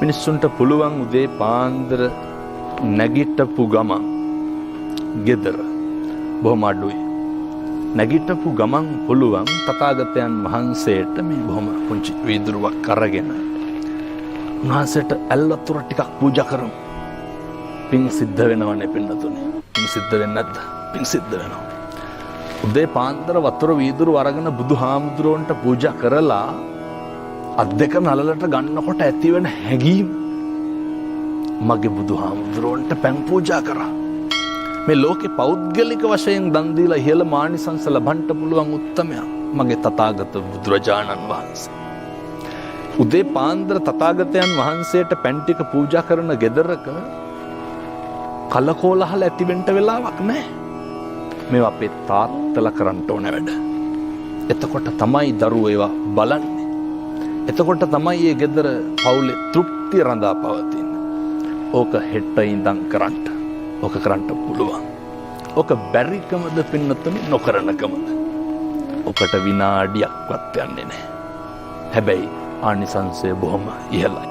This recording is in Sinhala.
මිනිස්සුන්ට පුළුවන් උදේ පාන්දර නැගිටපු ගමන් ගෙදර බොහොම අඩුයි. නැගිටපු ගමන් පුළුවන් තථාගතයන් වහන්සේට මේ බොහොම පුංචි වීදුරුවක් අරගෙන උන්වහන්සේට ඇල්වතුර ටිකක් පූජා කරමු. පින් සිද්ධ වෙනවනේ පින්නතුනේ. පින් සිද්ධ වෙන්නේ නැද්ද? පින් සිද්ධ වෙනවා. උදේ පාන්දර වතුර වීදුරු අරගෙන බුදුහාමුදුරුවන්ට පූජා කරලා අත් දෙක නලලට ගන්නකොට ඇතිවෙන හැඟීම මගේ බුදුහාමුදුරුවන්ට පැන් පූජා කරා. මේ ලෝකේ පෞද්ගලික වශයෙන් දන් දීලා ඉහළ මානිසංස ලබන්න පුළුවන් උත්තමයා මගේ තථාගත බුදුරජාණන් වහන්සේ. උදේ පාන්දර තථාගතයන් වහන්සේට පැන් ටික පූජා කරන ගෙදරක කලකෝලහල ඇති වෙන්න වෙලාවක් නැහැ. මේවා අපේ තාත්තලා කරන්න ඕන වැඩ. එතකොට තමයි දරුවෝ ඒවා බලන්නේ. එතකොට තමයි මේ ගෙදර පවුලේ තෘප්තිය රඳා පවතින්නේ. ඕක හෙට ඉඳන් කරන්න. ඕක කරන්න පුළුවන්. ඕක බැරිකමද පින්නතුනි නොකරනකමද? ඔකට විනාඩියක්වත් යන්නේ නැහැ. හැබැයි ආනිසංසය බොහොම ඉහළයි.